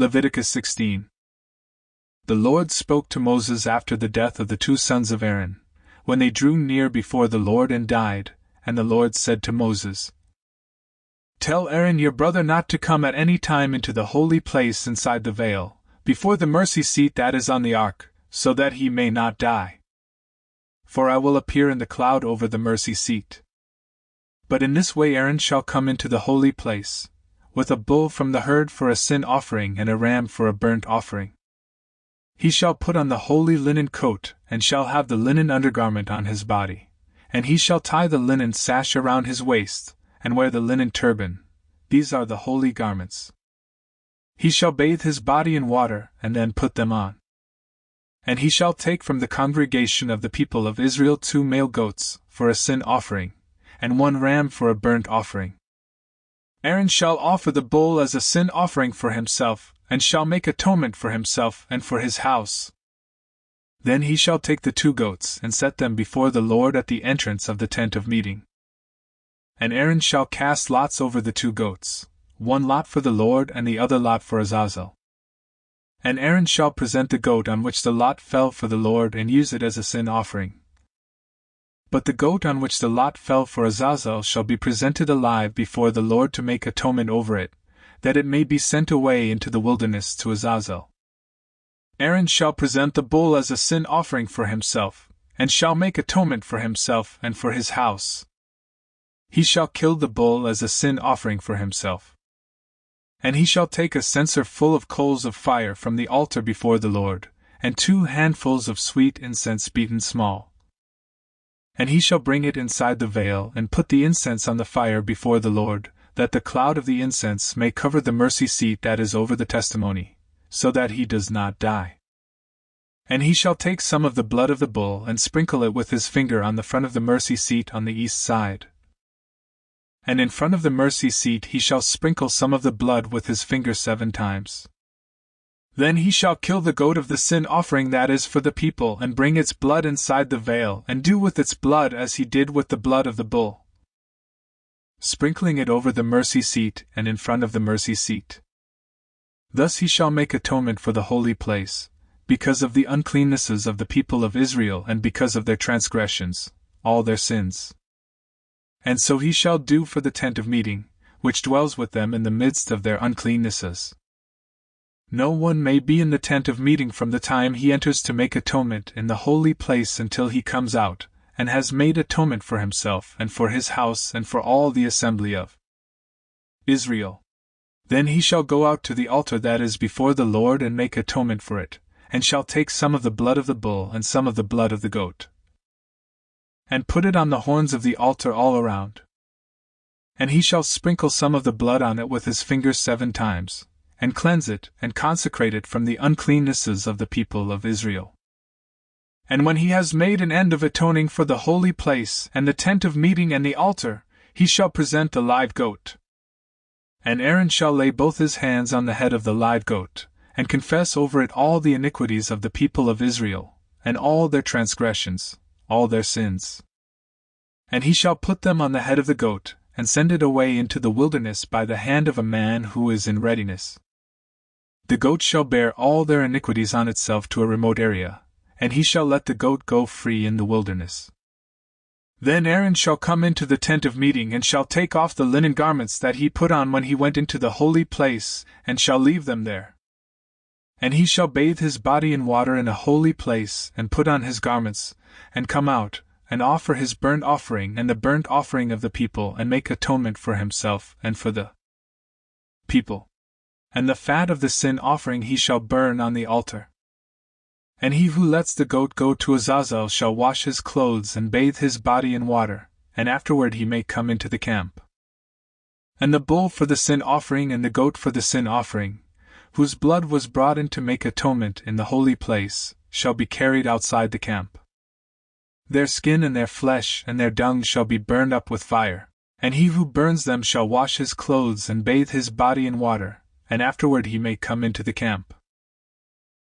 Leviticus 16. The Lord spoke to Moses after the death of the two sons of Aaron, when they drew near before the Lord and died, and the Lord said to Moses, "Tell Aaron your brother not to come at any time into the holy place inside the veil, before the mercy seat that is on the ark, so that he may not die. For I will appear in the cloud over the mercy seat. But in this way Aaron shall come into the holy place, with a bull from the herd for a sin offering and a ram for a burnt offering. He shall put on the holy linen coat, and shall have the linen undergarment on his body, and he shall tie the linen sash around his waist, and wear the linen turban. These are the holy garments. He shall bathe his body in water, and then put them on. And he shall take from the congregation of the people of Israel 2 male goats, for a sin offering, and 1 ram for a burnt offering. Aaron shall offer the bull as a sin offering for himself, and shall make atonement for himself and for his house. Then he shall take the 2 goats and set them before the Lord at the entrance of the tent of meeting. And Aaron shall cast lots over the 2 goats, 1 lot for the Lord and the other lot for Azazel. And Aaron shall present the goat on which the lot fell for the Lord and use it as a sin offering. But the goat on which the lot fell for Azazel shall be presented alive before the Lord to make atonement over it, that it may be sent away into the wilderness to Azazel. Aaron shall present the bull as a sin offering for himself, and shall make atonement for himself and for his house. He shall kill the bull as a sin offering for himself. And he shall take a censer full of coals of fire from the altar before the Lord, and 2 handfuls of sweet incense beaten small. And he shall bring it inside the veil and put the incense on the fire before the Lord, that the cloud of the incense may cover the mercy seat that is over the testimony, so that he does not die. And he shall take some of the blood of the bull and sprinkle it with his finger on the front of the mercy seat on the east side. And in front of the mercy seat he shall sprinkle some of the blood with his finger 7 times. Then he shall kill the goat of the sin offering that is for the people and bring its blood inside the veil and do with its blood as he did with the blood of the bull, sprinkling it over the mercy seat and in front of the mercy seat. Thus he shall make atonement for the holy place, because of the uncleannesses of the people of Israel and because of their transgressions, all their sins. And so he shall do for the tent of meeting, which dwells with them in the midst of their uncleannesses. No one may be in the tent of meeting from the time he enters to make atonement in the holy place until he comes out, and has made atonement for himself and for his house and for all the assembly of Israel. Then he shall go out to the altar that is before the Lord and make atonement for it, and shall take some of the blood of the bull and some of the blood of the goat, and put it on the horns of the altar all around. And he shall sprinkle some of the blood on it with his finger 7 times, and cleanse it and consecrate it from the uncleannesses of the people of Israel. And when he has made an end of atoning for the holy place and the tent of meeting and the altar, he shall present the live goat. And Aaron shall lay both his hands on the head of the live goat, and confess over it all the iniquities of the people of Israel, and all their transgressions, all their sins. And he shall put them on the head of the goat, and send it away into the wilderness by the hand of a man who is in readiness. The goat shall bear all their iniquities on itself to a remote area, and he shall let the goat go free in the wilderness. Then Aaron shall come into the tent of meeting and shall take off the linen garments that he put on when he went into the holy place, and shall leave them there. And he shall bathe his body in water in a holy place, and put on his garments, and come out, and offer his burnt offering and the burnt offering of the people, and make atonement for himself and for the people. And the fat of the sin offering he shall burn on the altar. And he who lets the goat go to Azazel shall wash his clothes and bathe his body in water, and afterward he may come into the camp. And the bull for the sin offering and the goat for the sin offering, whose blood was brought in to make atonement in the holy place, shall be carried outside the camp. Their skin and their flesh and their dung shall be burned up with fire, and he who burns them shall wash his clothes and bathe his body in water, and afterward he may come into the camp.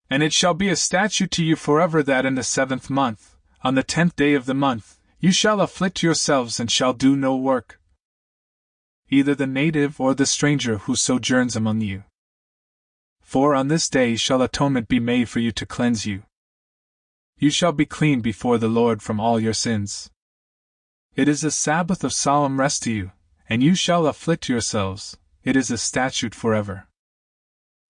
And it shall be a statute to you forever that in the 7th month, on the 10th day of the month, you shall afflict yourselves and shall do no work, either the native or the stranger who sojourns among you. For on this day shall atonement be made for you to cleanse you. You shall be clean before the Lord from all your sins. It is a Sabbath of solemn rest to you, and you shall afflict yourselves, it is a statute forever.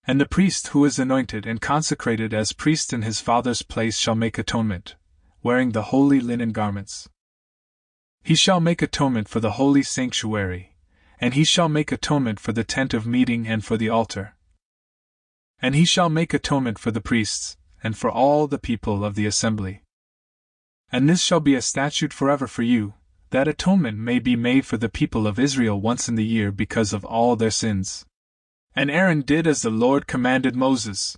And the priest who is anointed and consecrated as priest in his father's place shall make atonement, wearing the holy linen garments. He shall make atonement for the holy sanctuary, and he shall make atonement for the tent of meeting and for the altar. And he shall make atonement for the priests, and for all the people of the assembly. And this shall be a statute forever for you, that atonement may be made for the people of Israel once in the year because of all their sins. And Aaron did as the Lord commanded Moses.